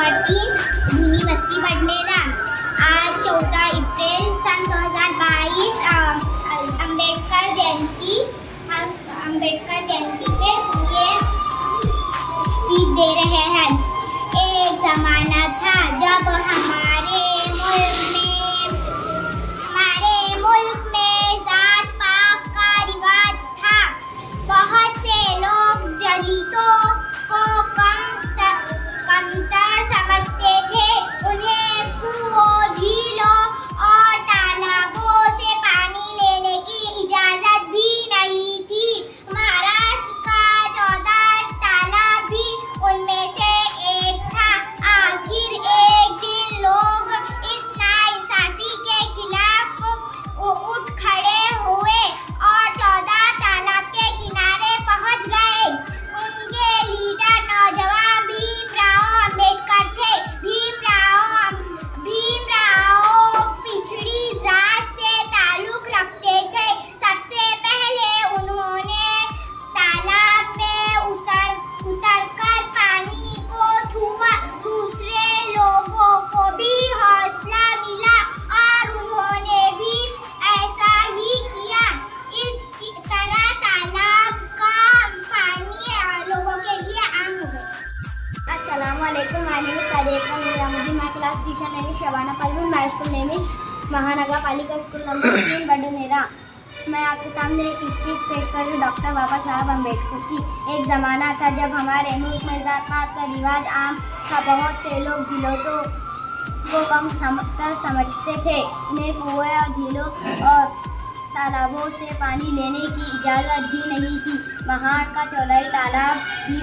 Number 3 जूनी बस्ती बडनेरा। आज 14 अप्रैल सन 2022 अम्बेडकर जयंती। हम अम्बेडकर जयंती पे ये स्पीच दे रहे हैं। एक ज़माना था जब हमारे मुल्क में जात पात का रिवाज था। बहुत से लोग दलितों को कमतर समझते थे। उन्हें कुओं, झीलों और तालाबों से पानी लेने की इजाज़त भी नहीं थी। महाराष्ट्र का 14 तालाब भी उनमें से एक था। आखिर एक दिन लोग इस नाइंसाफ़ी के खिलाफ उठ खड़े हुए और 14 तालाब के किनारे पहुंच गए। उनके लीडर नौजवान भीमराव अम्बेडकर थे। भीमराव पिछड़ी जात से ताल्लुक रखते थे। सबसे पहले उन्होंने तालाब में उतरकर पानी को छुआ। दूसरे लोगों को भी हौसला मिला और उन्होंने भी ऐसा ही किया। इस तरह तालाब का पानी लोगों के लिए आम हो गया। Assalamualaikum. My name is Sadiqa Niramuddin. My class teacher name is Shabana Parveen. My school name is महानगर पालिका स्कूल नंबर 3 बडनेरा। मैं आपके सामने एक स्पीच पेश कर रही हूँ डॉक्टर बाबा साहब अम्बेडकर की। एक ज़माना था जब हमारे मुल्क में जात पात का रिवाज आम था। बहुत से लोग दलितों को कम समझते थे। उन्हें कुएं और झीलों और तालाबों से पानी लेने की इजाज़त भी नहीं थी। महाराष्ट्र का 14 तालाब भी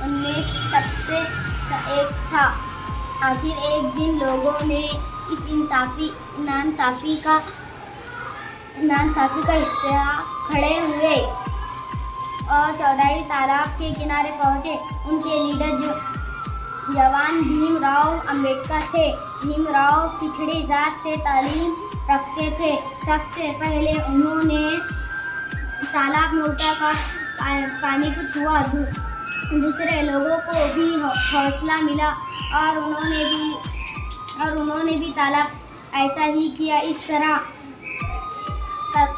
उनमें सबसे एक था। आखिर एक दिन लोगों ने इस नाइंसाफ़ी का इख्तिलाफ खड़े हुए और 14 तालाब के किनारे पहुँचे। उनके लीडर जवान भीमराव अम्बेडकर थे। भीमराव पिछड़ी जात से ताल्लुक रखते थे। सबसे पहले उन्होंने तालाब में उतरकर पानी को छुआ। दूसरे लोगों को भी हौसला मिला और उन्होंने भी तालाब ऐसा ही किया। इस तरह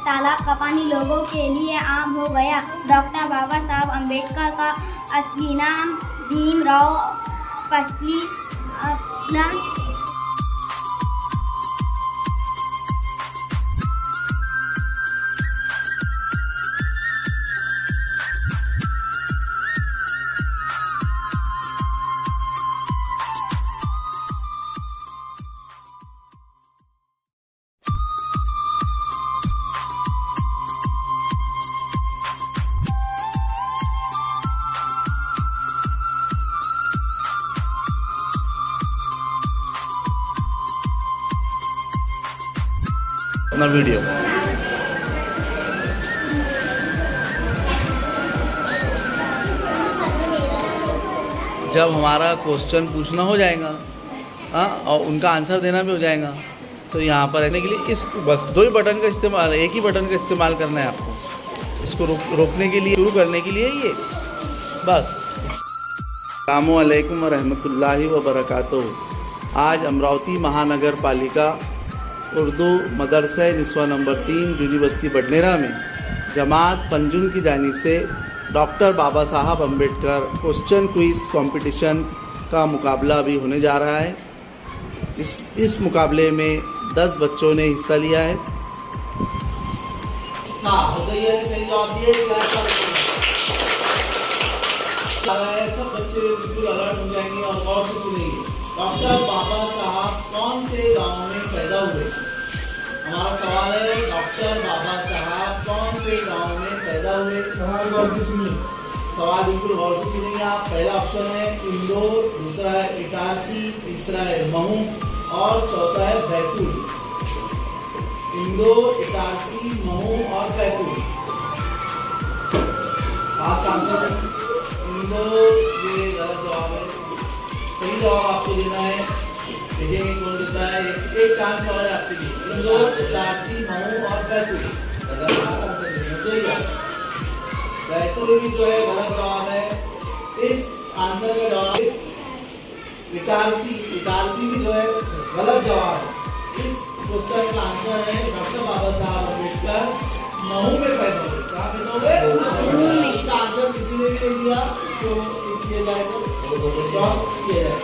तालाब का पानी लोगों के लिए आम हो गया। डॉक्टर बाबा साहब अम्बेडकर का असली नाम भीमराव पसली प्लस अपना वीडियो। जब हमारा क्वेश्चन पूछना हो जाएगा और उनका आंसर देना भी हो जाएगा तो यहाँ पर रहने के लिए इस बस 2 ही बटन का इस्तेमाल, एक ही बटन का इस्तेमाल करना है आपको। इसको रोकने के लिए, शुरू करने के लिए ये बस। अस्सलामु अलैकुम व रहमतुल्लाहि व बरकातुहू। आज अमरावती महानगर पालिका उर्दू मदरसा निस्वा नंबर 3 जूनी बस्ती बडनेरा में जमात पंजुन की जानिब से डॉक्टर बाबा Saheb Ambedkar question quiz competition का मुकाबला भी होने जा रहा है। इस मुकाबले में 10 बच्चों ने हिस्सा लिया है। सही जवाब दिए। सब बच्चे बिल्कुल अलर्ट हो जाएंगे और गौर से सुनेंगे। डॉक्टर बाबा साहब कौन से गांव में पैदा हुए? हमारा सवाल है, डॉक्टर बाबा साहब कौन से गांव में पैदा हुए? सवाल गौर से सुनिए। सवाल बिल्कुल गौर से सुनेंगे आप। पहला ऑप्शन है इंदौर, दूसरा है इटारसी, तीसरा है महू और चौथा है बैतूल। इंदौर, इटारसी, महू और बैतूल। आप आंसर इंदौर, ये गलत जवाब है। सही जवाब आपको देना है। देखेंगे कौन देता है। एक चांस और है आपके लिए। इंदौर, इटारसी, महू और बैतूल। सही है। बैतूल भी जो है गलत जवाब है। इस आंसर का जवाब इटारसी भी जो है गलत जवाब है। इस क्वेश्चन का आंसर है डॉक्टर बाबा साहब अम्बेडकर महू में पैदा हुए। कहाँ पैदा हुए? इसका आंसर किसी ने भी नहीं दिया, इसको किया जाएगा, जॉब किया जाएगा।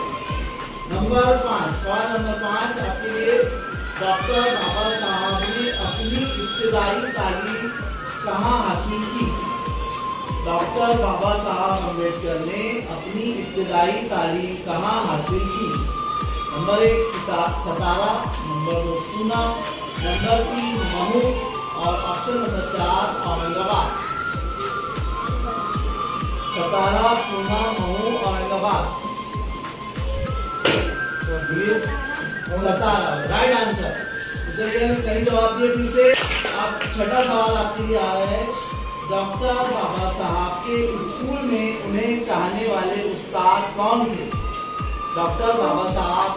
नंबर 5, सवाल नंबर 5 आपके लिए। डॉक्टर बाबा साहब ने अपनी इब्तिदाई तालीम कहाँ हासिल की? डॉक्टर बाबा साहब अम्बेडकर ने अपनी इब्तिदाई तालीम कहाँ हासिल की? नंबर 1 सतारा, नंबर 2 पूना, नंबर 3 महू और ऑप्शन नंबर 4 औरंगाबाद। सतारा, पूना, महू, औरंगाबाद। सतारा राइट आंसर। तो ने सही जवाब दिया। फिर से अब छठा सवाल आपके लिए आ रहा है। डॉक्टर बाबा साहब के स्कूल में उन्हें चाहने वाले उस्ताद कौन थे? डॉक्टर बाबा साहब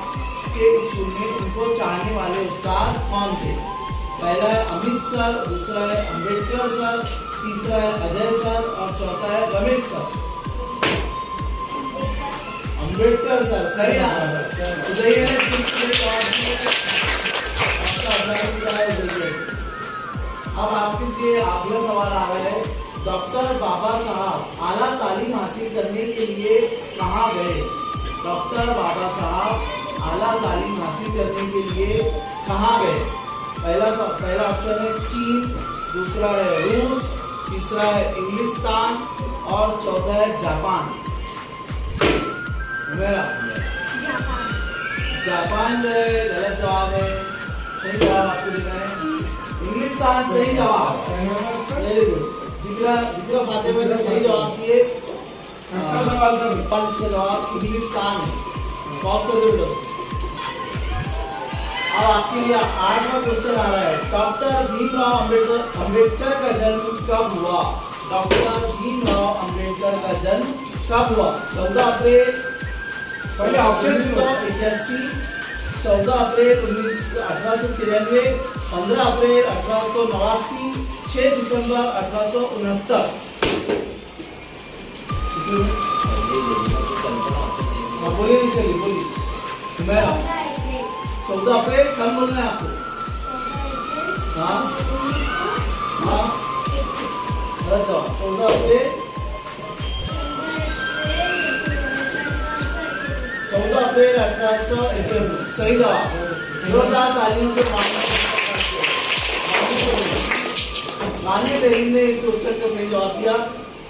के स्कूल में उनको चाहने वाले उस्ताद कौन थे? पहला है अमित सर, दूसरा है अम्बेडकर सर, तीसरा है अजय सर और चौथा है रमेश सर। अम्बेडकर सर सही आंसर। तो सही है। अब आपके लिए अगला सवाल आ रहा है। डॉक्टर बाबा साहब आला तालीम हासिल करने के लिए कहाँ गए? डॉक्टर बाबा साहब आला तालीम हासिल करने के लिए कहाँ गए? पहला ऑप्शन है चीन, दूसरा है रूस, तीसरा है इंग्लिस्तान और चौथा है जापान। जापान जो है गलत जवाब है। सही जवाब आपको देना है इंग्लिस्तान। सही जवाब, वेरी गुड। जिक्र फातिमा ने सही जवाब दिए। इसका जवाब इंग्लिस्तान है। पॉज कर दो बेटा। अब आपके लिए 8वां क्वेश्चन आ रहा है। डॉक्टर भीमराव अम्बेडकर का जन्म कब हुआ? डॉक्टर भीमराव अम्बेडकर का जन्म कब हुआ? 14 अप्रैल पहले ऑप्शन 1981, 14 अप्रैल 1893, 15 अप्रैल 1889, 6 दिसंबर 1869। बोलिए नहीं चलिए बोलिए। मैं 14 अप्रैल सन बोलना है आपको। हाँ हाँ 14 अप्रैल 1891। सही जवाब। जोरदार तालियों से मानिए देवी ने इस क्वेश्चन का सही जवाब दिया।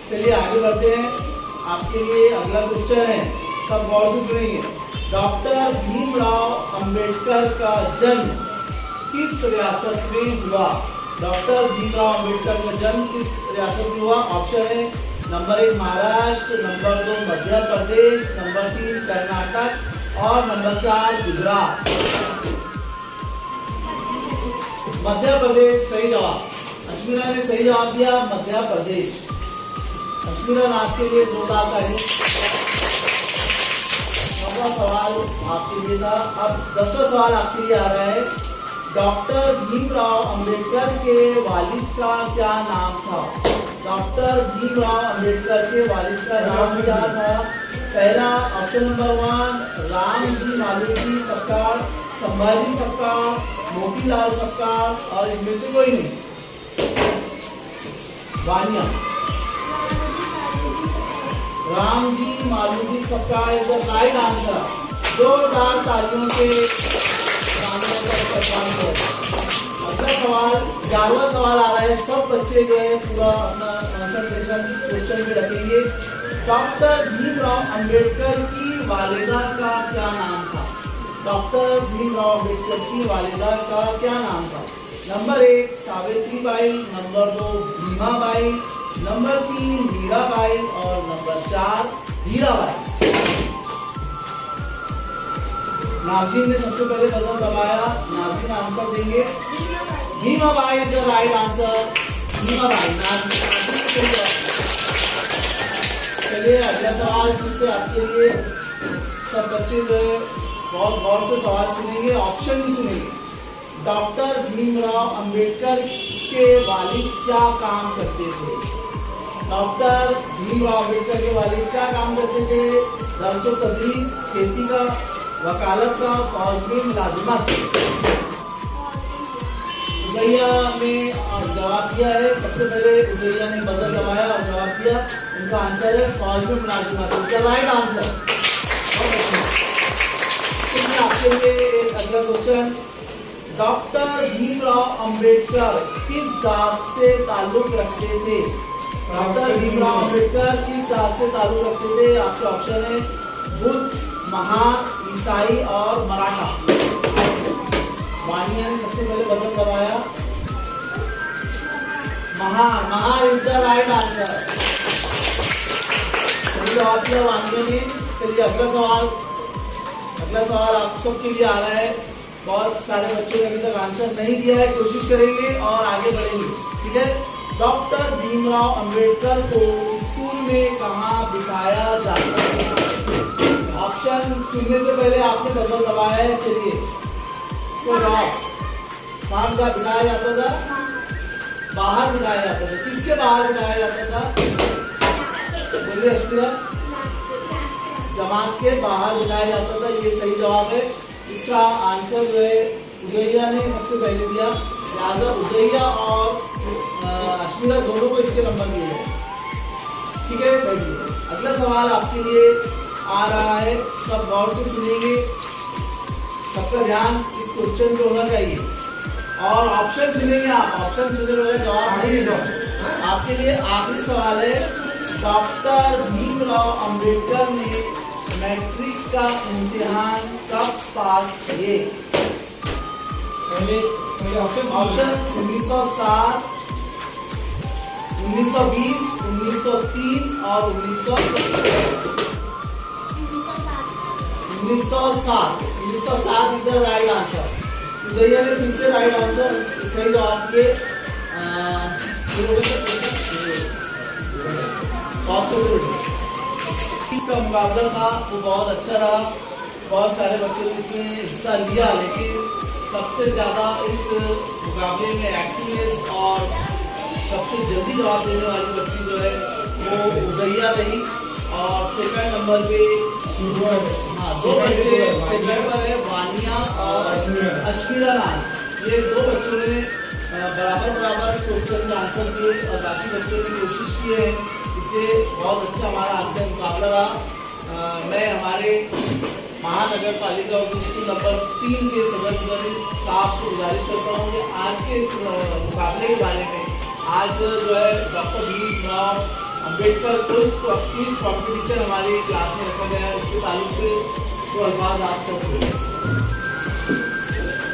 चलिए आगे बढ़ते हैं। आपके लिए अगला क्वेश्चन है, सब गौर से सुनेंगे। डॉक्टर भीमराव अंबेडकर का जन्म किस रियासत में हुआ? डॉक्टर भीमराव अंबेडकर का जन्म किस रियासत में हुआ? ऑप्शन है number 1 Maharashtra, number 2 Madhya Pradesh, number 3 Karnataka और नंबर 4 गुजरात। मध्य प्रदेश सही जवाब। अश्मीरा ने सही जवाब दिया, मध्य प्रदेश। अश्मीरा नाज के लिए जोरदार तालियां। 9वां सवाल आपके लिए था। अब 10वां सवाल आपके लिए आ रहा है। डॉक्टर भीमराव अंबेडकर के वालिद का क्या नाम था? डॉक्टर भीमराव अंबेडकर के वालिद का नाम क्या था? पहला ऑप्शन नंबर 1 रामजी मालवीय सरकार, संभाजी सरकार, मोतीलाल सरकार और इनमें से कोई नहीं। वानिया रामजी मालवीय सरकार इज द राइट आंसर। जोरदार तालियों के अगला सवाल 11वां सवाल आ रहा है। सब बच्चे जो है पूरा अपना कंसंट्रेशन क्वेश्चन पे रखेंगे। डॉक्टर भीमराव अंबेडकर की वालिदा का क्या नाम था? डॉक्टर भीमराव अंबेडकर की वालिदा का क्या नाम था? Number 1 Savitribai, number 2 Bhimabai, number 3 Mirabai और नंबर 4 हीराबाई। नाज़रीन ने सबसे पहले बजर दबाया। नाज़रीन आंसर देंगे। Bhimabai is the right answer. Bhimabai. चलिए अगला सवाल फिर से आपके लिए। सब बच्चे जो है बहुत गौर से सवाल सुनेंगे, ऑप्शन भी सुनेंगे। डॉक्टर भीमराव अंबेडकर के वालिद क्या काम करते थे? डॉक्टर भीमराव अम्बेडकर के वालिद क्या काम करते थे? दरसो तदरीस, खेती का, वकालत का, फौज में मुलाजिमत। उजैया ने जवाब दिया है, सबसे पहले उजैया ने बजर दबाया और जवाब दिया। उनका आंसर है फौज में मुलाजिमत। इसका राइट आंसर। आपके लिए एक अगला क्वेश्चन, डॉक्टर भीमराव अंबेडकर किस जात से ताल्लुक रखते थे? डॉक्टर भीमराव अंबेडकर किस जात से ताल्लुक रखते थे? आपके ऑप्शन है बुद्ध, महार, ईसाई और मराठा। वानिया ने सबसे पहले बटन दबाया। Mahar, Mahar is the right answer. जवाब दिया वानिया ने। चलिए अगला सवाल आप सबके लिए आ रहा है। बहुत सारे बच्चों ने अभी तक आंसर नहीं दिया है, कोशिश करेंगे और आगे बढ़ेंगे, ठीक है। डॉक्टर भीमराव अंबेडकर को स्कूल में कहाँ बिठाया जाता है? ऑप्शन सुनने से पहले आपने बटन दबाया है। चलिए कहाँ बिठाया जाता था? बाहर बिठाया जाता था। किसके बाहर बिठाया जाता था? बोलिए अश्विया। जमात के बाहर बिठाया जाता था, ये सही जवाब है। इसका आंसर जो है उजैया ने सबसे पहले दिया, लिहाजा उजैया और अश्विया दोनों को इसके नंबर दिए हैं, ठीक है। बैठिए। अगला सवाल आपके लिए आ रहा है, सब गौर से सुनेंगे, सबका ध्यान इस क्वेश्चन पे होना चाहिए और ऑप्शन सुनेंगे आप। ऑप्शन सुने बगैर जवाब नहीं देगा। आपके लिए आखिरी सवाल है, डॉक्टर भीमराव अंबेडकर ने मैट्रिक का इम्तिहान कब पास किए? ऑप्शन 1960, 1920, 1903 और 1960 इज द राइट आंसर। उजैया ने फिर से राइट आंसर सही जवाब दिए। इसका मुकाबला था वो बहुत अच्छा रहा, बहुत सारे बच्चों ने इसमें हिस्सा लिया, लेकिन सबसे ज़्यादा इस मुकाबले में एक्टिवनेस और सबसे जल्दी जवाब देने वाली बच्ची जो है वो उजैया रही। और सेकंड नंबर पे दो बच्चे सेकंड पर है, वानिया और अश्मीरा नाज। ये दो बच्चों ने बराबर क्वेश्चन का आंसर दिए और बाकी बच्चों ने कोशिश की है, इसलिए बहुत अच्छा हमारा आज का मुकाबला रहा। मैं हमारे महानगर पालिका उर्दू स्कूल नंबर 3 के सदर मुदर्रिस साहब से गुजारिश करता हूँ कि आज के इस मुकाबले के बारे में, आज जो है doctor Bhimrao Ambedkar quiz competition हमारी क्लास में रखा गया है, उसके ताल्लुक से तो अल्फाज आप सब बोलें।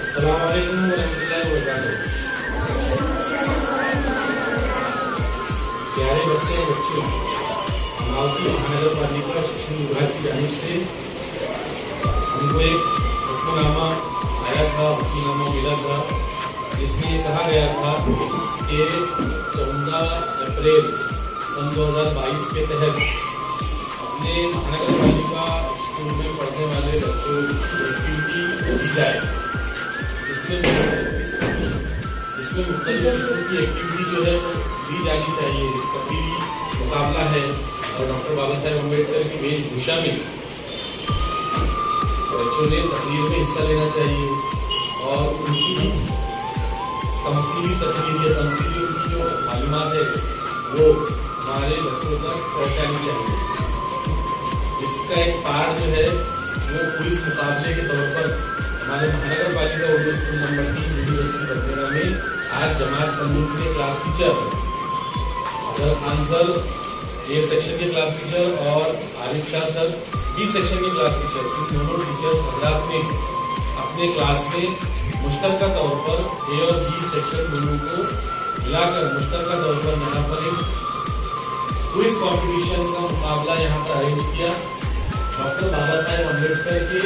अस्सलाम वालेकुम वरहमतुल्लाहि वबरकातुहू। प्यारे बच्चे और बच्चियों, अमरावती महानगर पालिका शिक्षण विभाग की जानिब से हमको एक हुक्मनामा आया था, हुक्मनामा मिला था, जिसमें ये कहा गया था कि 14 अप्रैल सन 2022 के तहत अपने महानगर पालिका स्कूल में पढ़ने वाले बच्चों की एक्टिविटी दी जाए, जिसमें मुख्तलिफ किस्म की एक्टिविटी जो है दी जानी चाहिए। तकरीरी मुकाबला है और डॉक्टर बाबा साहेब अम्बेडकर की वेशभूषा में बच्चों ने तकरीर में हिस्सा लेना चाहिए और उनकी तमसीली तकरीर या तमसीली उनकी जो मालूमात है वो हमारे बच्चों तक पहुँचानी चाहिए। इसका एक पार्ट जो है वो क्विज मुकाबले के तौर पर हमारे महानगर पालिका Urdu school number 3 university Barkheda में आज जमात तन्नूर के class teacher Azhar Khan sir A section के क्लास टीचर और Arif Shah sir B section के क्लास टीचर, इन दोनों टीचर्स हजरात ने अपने क्लास में मुश्तरका तौर पर ए और बी सेक्शन दोनों को मिलाकर मुश्तरका तौर पर यहाँ पर एक क्विज कंपटीशन का मुकाबला यहाँ पर अरेंज किया। डॉक्टर बाबा साहेब अम्बेडकर के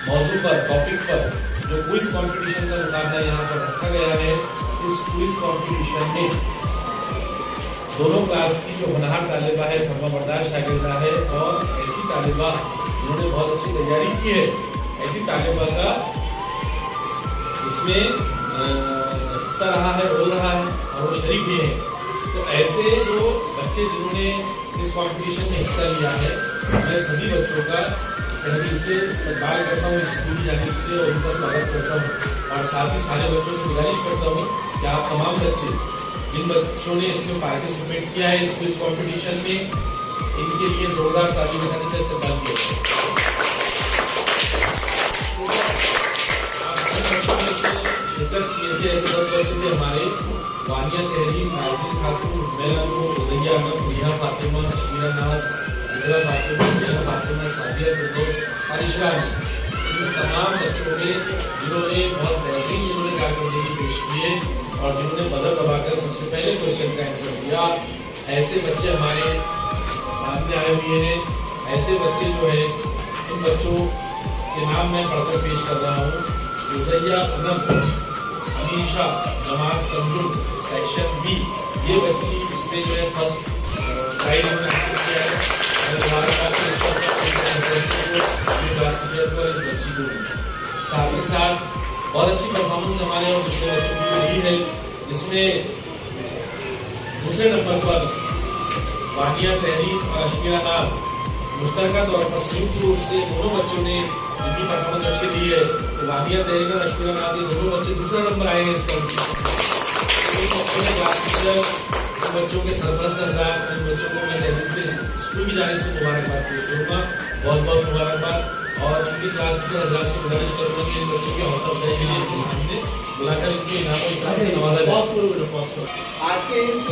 मौजू पर, टॉपिक पर जो क्विज कंपटीशन का मुकाबला यहाँ पर रखा गया है, इस क्विज कंपटीशन में दोनों क्लास की जो होनहार तालिबा है, फरमाबरदार शागिर्दा है और ऐसी तालिबा जिन्होंने बहुत अच्छी तैयारी की है, ऐसी तालिबा का इसमें हिस्सा रहा है, रोल रहा है और वो शरीक भी है। तो ऐसे जो बच्चे जिन्होंने इस कंपटीशन में हिस्सा लिया है, मैं सभी बच्चों का दिल से इस्तेमाल करता हूँ स्कूल जाने से और उनका स्वागत करता हूँ। और साथ ही सारे बच्चों से गुजारिश करता हूँ कि आप तमाम बच्चे जिन बच्चों ने इसमें पार्टिसिपेट किया है इस क्विज कंपटीशन में, इनके लिए जोरदार ताली बजाने का इस्तेमाल किया जाए। शिरकत किए थे ऐसे 10 बच्चे थे हमारे, वानिया तहरीन, नाज़रीन खातून, मैला नूर, ज़ैया अनम, रिहा फातिमा, अशमीरा नाज, ज़हरा फातिमा, ज़हरा फातिमा, सादिया फिरदौस, आरिशा अनम, इन तमाम बच्चों ने जिन्होंने बहुत बेहतरीन जिन्होंने कारकर्दगी पेश की है और जिन्होंने बजर दबाकर सबसे पहले क्वेश्चन का आंसर दिया, ऐसे बच्चे हमारे सामने आए हुए हैं। ऐसे बच्चे जो है उन बच्चों के नाम मैं पढ़कर पेश कर रहा हूँ। ज़ैया अनम, अमीशा, जमात तंजुम, सेक्शन बी, ये बच्ची इसमें जो है फर्स्ट प्राइज उन्होंने हासिल किया है। इस बच्ची को साथ ही साथ बहुत अच्छी परफॉर्मेंस हमारे और दूसरे बच्चों की रही है, जिसमें दूसरे नंबर पर वानिया तहरीन और अशमीरा नाज मुश्तरका तौर पर संयुक्त रूप से दोनों बच्चों ने इनकी परफॉर्मेंस अच्छी दी है। तो वानिया तहरीन और अशमीरा नाज ये दोनों बच्चे दूसरा नंबर आए हैं इस बच्चों के सरपरस्त हज़रात, इन बच्चों को मैं दिल से स्कूल की जानिब से मुबारकबाद पेश करूँगा, बहुत बहुत मुबारकबाद। और इनकी क्लास टीचर हज़रात से गुजारिश करूँगा कि इन बच्चों की हौसला अफजाई के लिए इनके सामने बुलाकर इनको इनाम से नवाजा जाए। आज के इस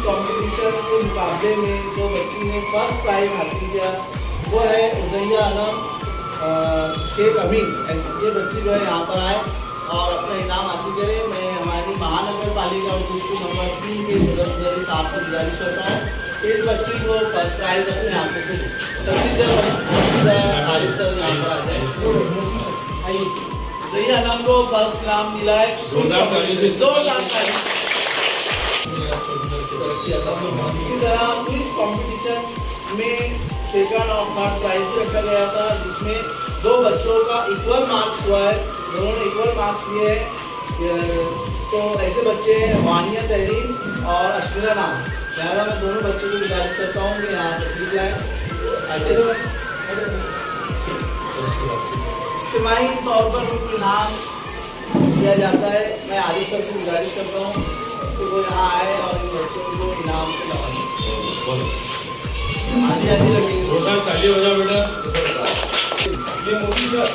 कॉम्पिटिशन के मुकाबले में जो बच्ची ने फर्स्ट प्राइज हासिल किया वो है ज़ैया अनम शेख अमीन। ये बच्ची जो है यहाँ पर आए और अपना इनाम हासिल करे। मैं हमारी महानगर पालिका और स्कूल नंबर 3 के सदस्य साहब से गुजारिश करता हूँ कि इस बच्ची को फर्स्ट प्राइज अपने हाथों से ज़ैया अनम को फर्स्ट इनाम मिला है। इसी तरह क्विज कंपटीशन में सेकंड और थर्ड प्राइज भी रखा गया था, जिसमें 2 बच्चों का इक्वल मार्क्स हुआ है, दोनों ने इक्वल मार्क्स लिए हैं। तो ऐसे बच्चे वानिया तहरीन और अशमीरा नाज, लिहाजा मैं दोनों बच्चों को गुजारिश करता हूँ कि यहाँ तशरीफ लाएं। इज्तिमाई तौर पर उनको इनाम दिया जाता है। मैं आरिफ सर से गुजारिश करता हूँ कि वो यहाँ आए और इन बच्चों को इनाम से नवाजें। ताली हो जाए बेटा। ये मोदी सर